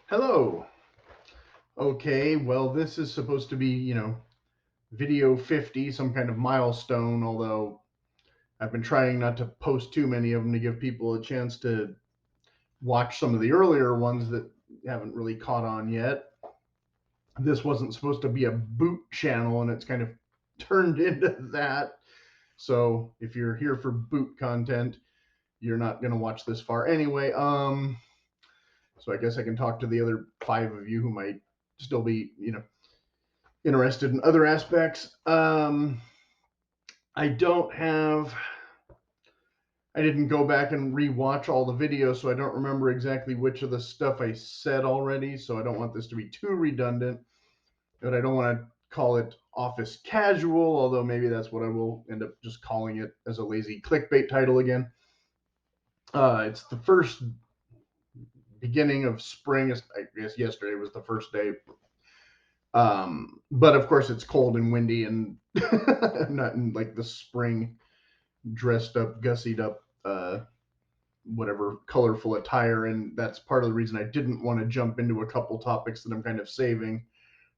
Hello. Okay, well, this is supposed to be, video 50, some kind of milestone, although I've been trying not to post too many of them to give people a chance to watch some of the earlier ones that haven't really caught on yet. This wasn't supposed to be a boot channel, and it's kind of turned into that. So if you're here for boot content, you're not going to watch this far anyway. So I guess I can talk to the other 5 of you who might still be, interested in other aspects. I don't have. I didn't go back and rewatch all the videos, so I don't remember exactly which of the stuff I said already. So I don't want this to be too redundant, but I don't want to call it office casual, although maybe that's what I will end up just calling it as a lazy clickbait title again. It's the first beginning of spring. I guess yesterday was the first day. But of course, it's cold and windy and not in like the spring dressed up, gussied up, whatever colorful attire. And that's part of the reason I didn't want to jump into a couple topics that I'm kind of saving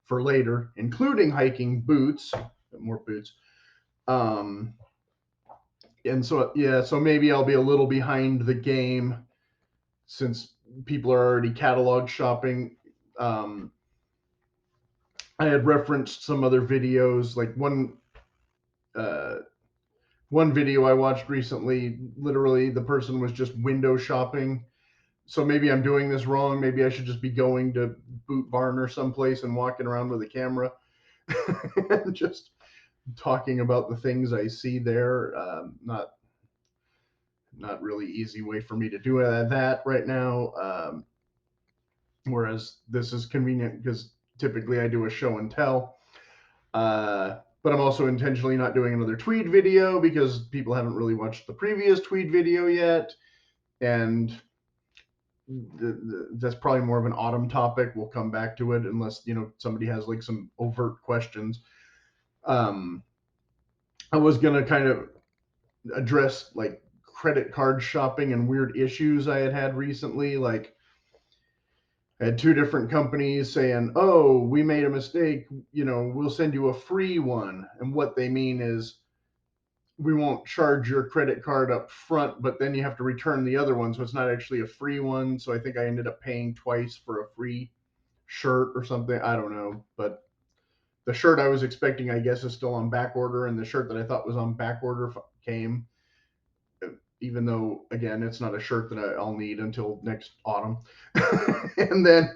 for later, including hiking boots, more boots. And so, yeah, so maybe I'll be a little behind the game since people are already catalog shopping. I had referenced some other videos, like uh, one video I watched recently, literally the person was just window shopping. So maybe I'm doing this wrong. Maybe I should just be going to Boot Barn or someplace and walking around with a camera and just talking about the things I see there. Not really easy way for me to do that right now. Whereas this is convenient because typically I do a show and tell. But I'm also intentionally not doing another Tweed video because people haven't really watched the previous Tweed video yet. And that's probably more of an autumn topic. We'll come back to it unless, somebody has like some overt questions. I was going to kind of address like credit card shopping and weird issues I had recently. Like, I had 2 different companies saying, "Oh, we made a mistake. We'll send you a free one." And what they mean is, we won't charge your credit card up front, but then you have to return the other one. So it's not actually a free one. So I think I ended up paying twice for a free shirt or something. I don't know. But the shirt I was expecting, I guess, is still on back order. And the shirt that I thought was on back order came, even though, again, it's not a shirt that I'll need until next autumn. And then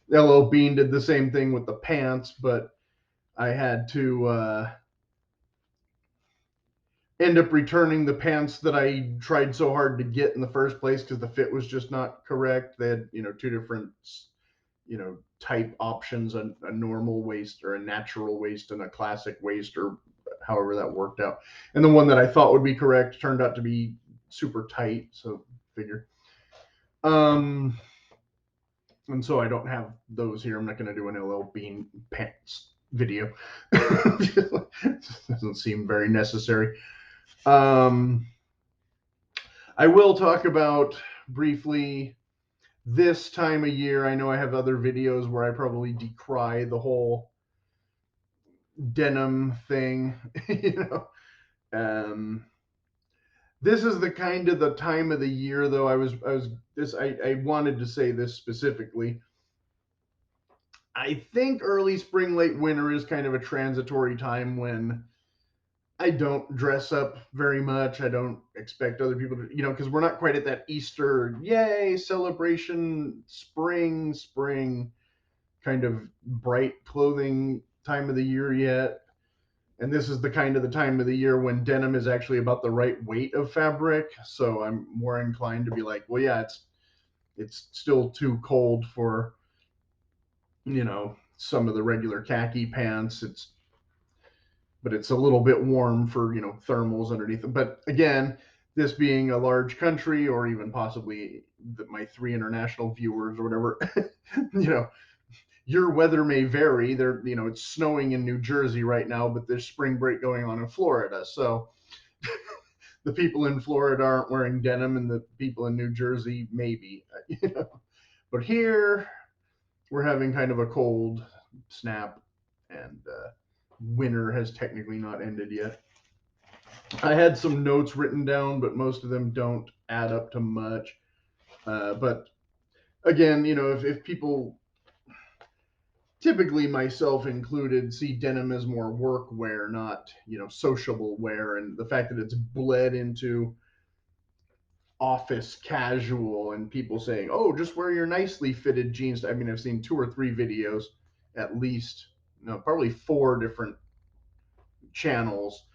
LL Bean did the same thing with the pants, but I had to end up returning the pants that I tried so hard to get in the first place because the fit was just not correct. They had, 2 different, type options, a normal waist or a natural waist and a classic waist, or however that worked out. And the one that I thought would be correct turned out to be super tight. So figure. And so I don't have those here. I'm not going to do an LL Bean pants video. Doesn't seem very necessary. I will talk about briefly this time of year. I know I have other videos where I probably decry the whole denim thing. you know, this is the kind of the time of the year, though. I wanted to say this specifically. I think early spring, late winter is kind of a transitory time when I don't dress up very much. I don't expect other people to, because we're not quite at that Easter, yay, celebration, spring kind of bright clothing time of the year yet. And this is the kind of the time of the year when denim is actually about the right weight of fabric. So I'm more inclined to be like, well, yeah, it's still too cold for, some of the regular khaki pants. But it's a little bit warm for, thermals underneath them. But again, this being a large country, or even possibly my 3 international viewers or whatever, your weather may vary. It's snowing in New Jersey right now, but there's spring break going on in Florida. So the people in Florida aren't wearing denim, and the people in New Jersey maybe, you know. But here we're having kind of a cold snap, and winter has technically not ended yet. I had some notes written down, but most of them don't add up to much. But again, if people, typically myself included, see denim as more work wear, not sociable wear, and the fact that it's bled into office casual, and people saying, "Oh, just wear your nicely fitted jeans." I mean, I've seen 2 or 3 videos, at least, no, probably 4 different channels,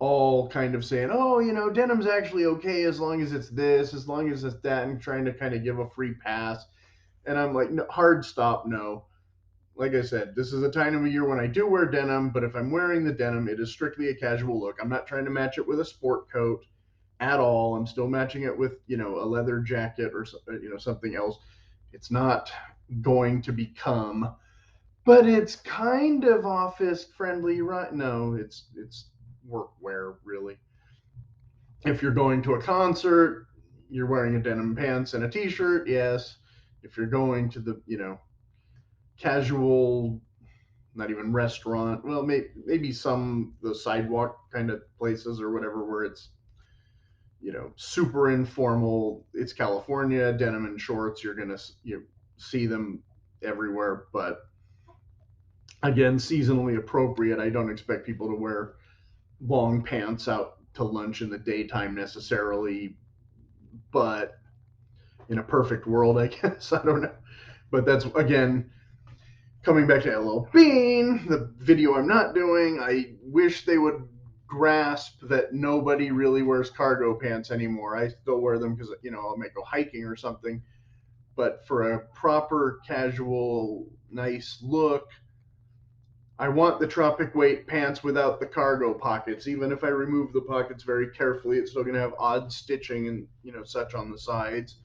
all kind of saying, "Oh, denim's actually okay as long as it's this, as long as it's that," and trying to kind of give a free pass. And I'm like, no, hard stop, no. Like I said, this is a time of year when I do wear denim, but if I'm wearing the denim, it is strictly a casual look. I'm not trying to match it with a sport coat at all. I'm still matching it with, a leather jacket or, something else. It's not going to become, but it's kind of office friendly, right? No, it's workwear, really. If you're going to a concert, you're wearing a denim pants and a t-shirt, yes. If you're going to the, casual, not even restaurant, well, maybe some the sidewalk kind of places or whatever, where it's super informal, it's California, denim and shorts, you're gonna see them everywhere. But again, seasonally appropriate. I don't expect people to wear long pants out to lunch in the daytime necessarily, but in a perfect world, I guess, I don't know. But that's, again, coming back to LL Bean, the video I'm not doing. I wish they would grasp that nobody really wears cargo pants anymore. I still wear them because, I might go hiking or something. But for a proper, casual, nice look, I want the tropic weight pants without the cargo pockets. Even if I remove the pockets very carefully, it's still going to have odd stitching and, such on the sides.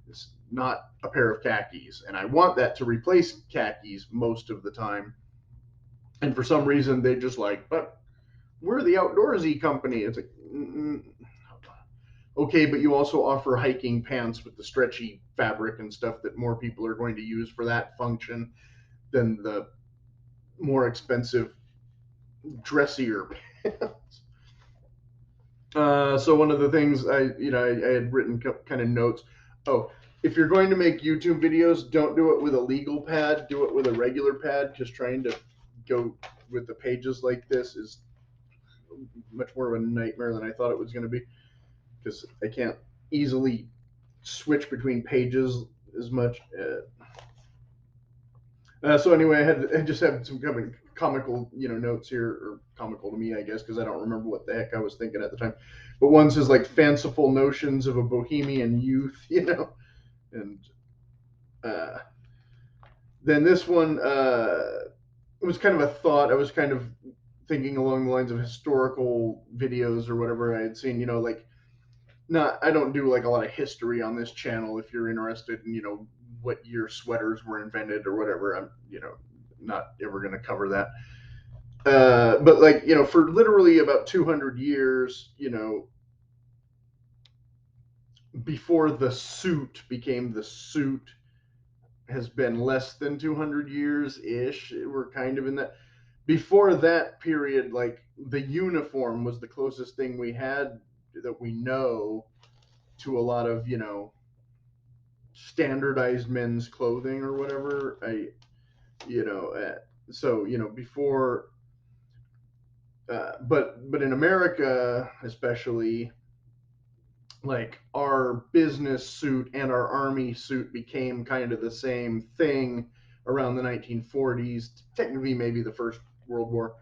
It's not a pair of khakis. And I want that to replace khakis most of the time. And for some reason, they just like, but we're the outdoorsy company. It's like, okay, but you also offer hiking pants with the stretchy fabric and stuff that more people are going to use for that function than the more expensive, dressier pants. So one of the things I had written kind of notes. Oh, if you're going to make YouTube videos, don't do it with a legal pad. Do it with a regular pad, because trying to go with the pages like this is much more of a nightmare than I thought it was going to be, because I can't easily switch between pages as much. So anyway, I just have some kind of comical, notes here, or comical to me, I guess, because I don't remember what the heck I was thinking at the time. But one says like fanciful notions of a bohemian youth, and uh, then this one, it was kind of a thought. I was kind of thinking along the lines of historical videos or whatever I had seen, like, not, I don't do like a lot of history on this channel. If you're interested in, what year sweaters were invented or whatever, I'm, not ever going to cover that. But like, for literally about 200 years, before the suit became the suit, has been less than 200 years ish. We're kind of in that. Before that period, like, the uniform was the closest thing we had that we know to a lot of, standardized men's clothing or whatever. So, before, but in America, especially, like, our business suit and our army suit became kind of the same thing around the 1940s. Technically, maybe the First World War.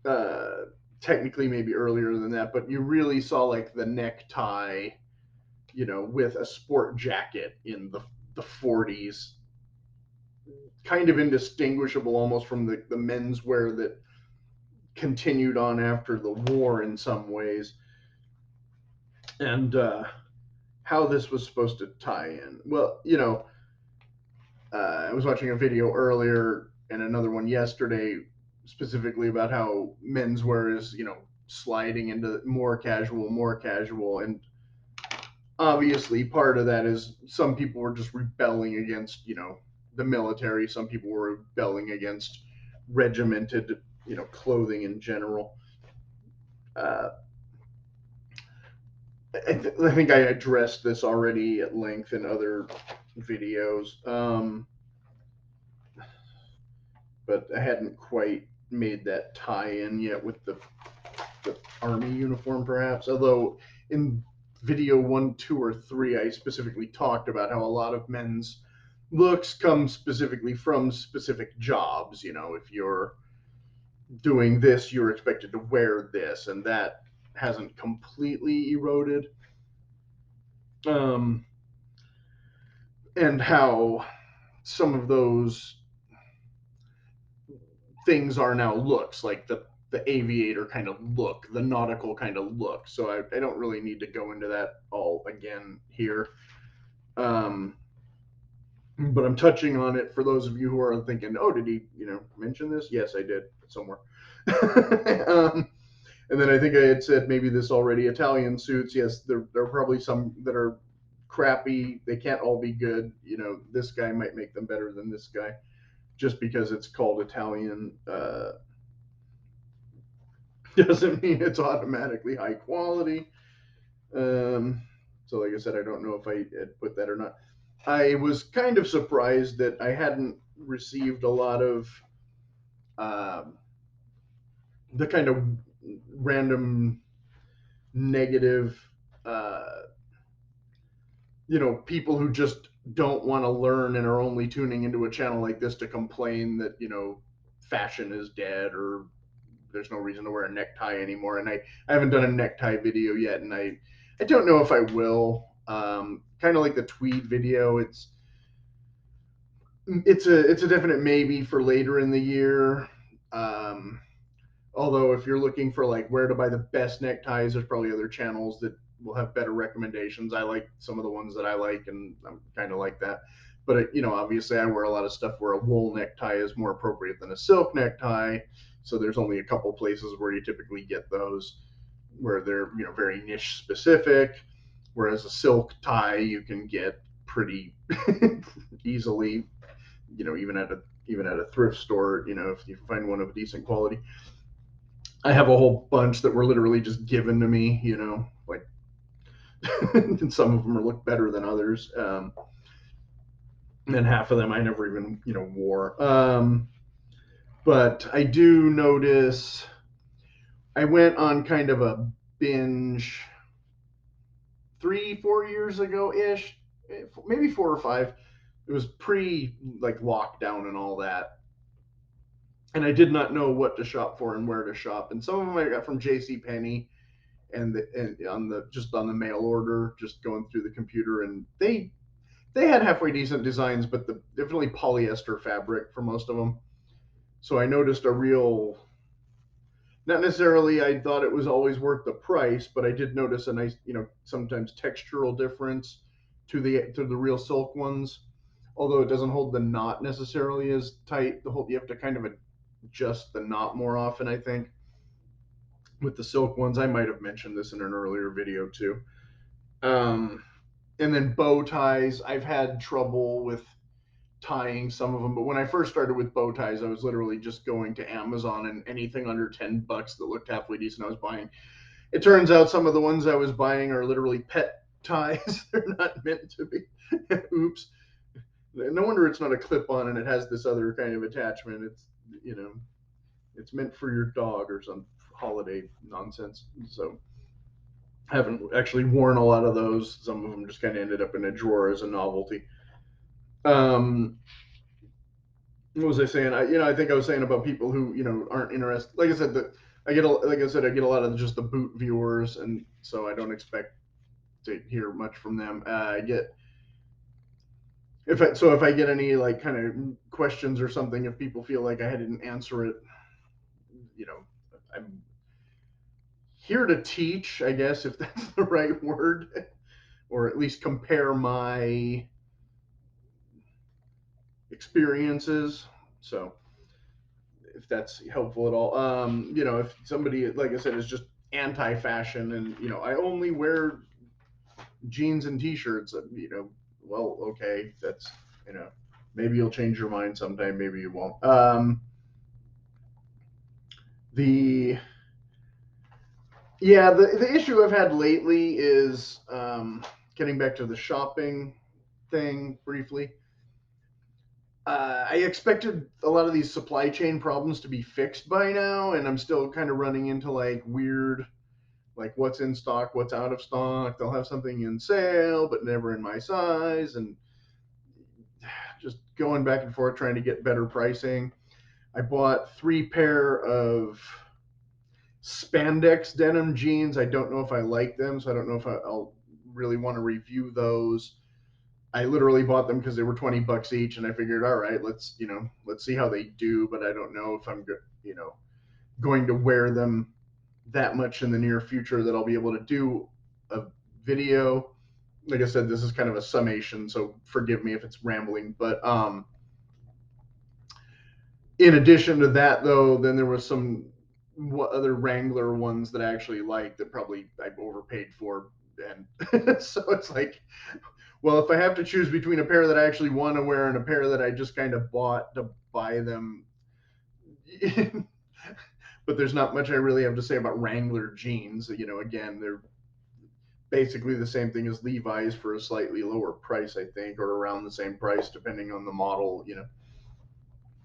Uh, Technically, maybe earlier than that. But you really saw like the necktie, with a sport jacket in the 40s, kind of indistinguishable almost from the menswear that continued on after the war in some ways. And how this was supposed to tie in. Well, I was watching a video earlier and another one yesterday, specifically about how menswear is, sliding into more casual, and obviously part of that is some people were just rebelling against, the military. Some people were rebelling against regimented, clothing in general. Uh, I think I addressed this already at length in other videos, but I hadn't quite made that tie-in yet with the army uniform, perhaps. Although in video 1, 2, or 3, I specifically talked about how a lot of men's looks come specifically from specific jobs. If you're doing this, you're expected to wear this, and that hasn't completely eroded. Um, and how some of those things are now looks, like the aviator kind of look, the nautical kind of look. So I don't really need to go into that all again here. Um, but I'm touching on it for those of you who are thinking, oh, did he, mention this? Yes, I did somewhere. And then I think I had said maybe this already. Italian suits, yes, there are probably some that are crappy. They can't all be good. This guy might make them better than this guy, just because it's called Italian. Doesn't mean it's automatically high quality. Um, so, like I said, I don't know if I had put that or not. I was kind of surprised that I hadn't received a lot of um, the kind of random negative, uh, people who just don't want to learn and are only tuning into a channel like this to complain that, fashion is dead, or there's no reason to wear a necktie anymore. And I haven't done a necktie video yet, and I don't know if I will. Kind of like the tweed video, it's a definite maybe for later in the year. Um, Although if you're looking for like where to buy the best neckties, there's probably other channels that will have better recommendations. I like some of the ones that I like, and I'm kind of like that. But obviously, I wear a lot of stuff where a wool necktie is more appropriate than a silk necktie. So there's only a couple places where you typically get those, where they're very niche specific. Whereas a silk tie you can get pretty easily, even at a thrift store. If you find one of decent quality. I have a whole bunch that were literally just given to me, like, and some of them look better than others. And half of them I never even, wore. But I do notice I went on kind of a binge 3, 4 years ago ish, maybe 4 or 5. It was pre like lockdown and all that. And I did not know what to shop for and where to shop. And some of them I got from J.C. Penney, and on the mail order, just going through the computer, and they had halfway decent designs, but definitely polyester fabric for most of them. So I noticed a real, not necessarily I thought it was always worth the price, but I did notice a nice, sometimes textural difference to the real silk ones. Although it doesn't hold the knot necessarily as tight, you have to kind of adjust the knot more often, I think. With the silk ones, I might have mentioned this in an earlier video too. Um, and then bow ties, I've had trouble with tying some of them, but when I first started with bow ties, I was literally just going to Amazon, and anything under $10 that looked halfway decent I was buying. It turns out some of the ones I was buying are literally pet ties. They're not meant to be. Oops. No wonder it's not a clip on and it has this other kind of attachment. You know it's meant for your dog or some holiday nonsense. So I haven't actually worn a lot of those. Some of them just kind of ended up in a drawer as a novelty. Um, what was I saying? I think I was saying about people who aren't interested. Like I said, that I get a lot of just the boot viewers, and so I don't expect to hear much from them. I get if I get any like kind of questions or something, if people feel like I didn't answer it, you know, I'm here to teach, I guess, if that's the right word, or at least compare my experiences. So if that's helpful at all. If somebody, like I said, is just anti-fashion, and I only wear jeans and t-shirts. Well, okay, that's maybe you'll change your mind sometime, maybe you won't. The Yeah, the issue I've had lately is getting back to the shopping thing briefly. I expected a lot of these supply chain problems to be fixed by now, and I'm still kind of running into like weird, like what's in stock, what's out of stock. They'll have something in sale, but never in my size, and just going back and forth trying to get better pricing. I bought 3 pair of spandex denim jeans. I don't know if I like them, so I don't know if I'll really want to review those. I literally bought them because they were $20 each, and I figured, all right, let's see how they do. But I don't know if I'm going to wear them that much in the near future that I'll be able to do a video. Like I said, this is kind of a summation, so forgive me if it's rambling. But in addition to that, though, then there was some other Wrangler ones that I actually liked that probably I overpaid for, and so it's like, well, if I have to choose between a pair that I actually want to wear and a pair that I just kind of bought to buy them, but there's not much I really have to say about Wrangler jeans. Again, they're basically the same thing as Levi's for a slightly lower price, I think, or around the same price depending on the model,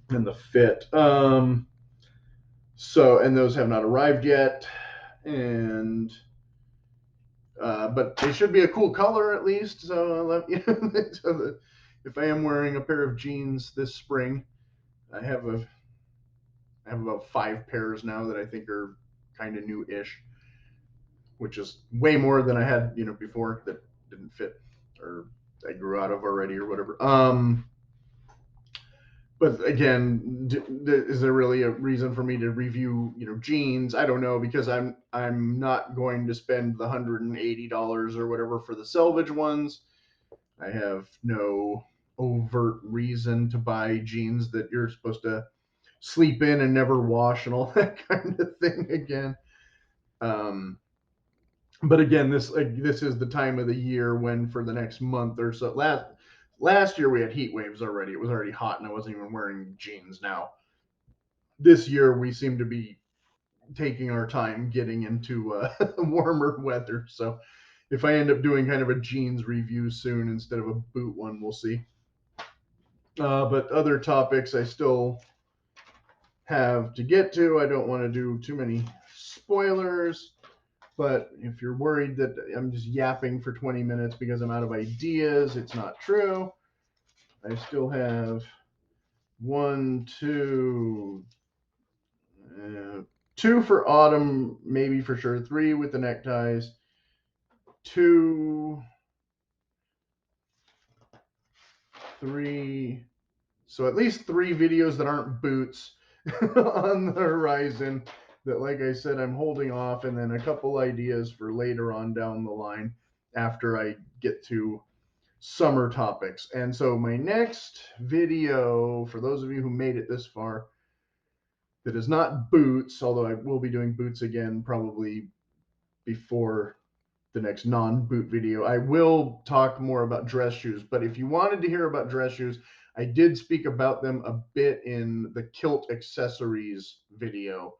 and the fit. And those have not arrived yet, and but they should be a cool color at least. So, if I am wearing a pair of jeans this spring, I have about 5 pairs now that I think are kind of new-ish, which is way more than I had before that didn't fit or I grew out of already or whatever. But again, is there really a reason for me to review jeans? I don't know, because I'm not going to spend the $180 or whatever for the selvage ones. I have no overt reason to buy jeans that you're supposed to sleep in and never wash and all that kind of thing again. But again, this is the time of the year when for the next month or so, last year we had heat waves already. It was already hot and I wasn't even wearing jeans. Now this year we seem to be taking our time getting into warmer weather. So if I end up doing kind of a jeans review soon instead of a boot one, we'll see. But other topics I still have to get to. I don't want to do too many spoilers, but if you're worried that I'm just yapping for 20 minutes because I'm out of ideas, it's not true. I still have one, two, 2 for autumn, maybe for sure, 3 with the neckties, 2, 3. So at least 3 videos that aren't boots on the horizon that, like I said, I'm holding off, and then a couple ideas for later on down the line after I get to summer topics. And so my next video, for those of you who made it this far, that is not boots, although I will be doing boots again probably before the next non-boot video. I will talk more about dress shoes, but if you wanted to hear about dress shoes, I did speak about them a bit in the kilt accessories video.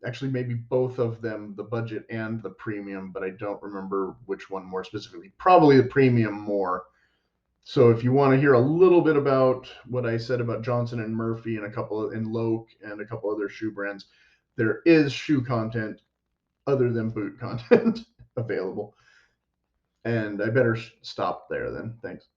Actually, maybe both of them, the budget and the premium, but I don't remember which one more specifically. Probably the premium more. So if you want to hear a little bit about what I said about Johnson and Murphy and Loke and a couple other shoe brands, there is shoe content other than boot content available. And I better stop there then. Thanks.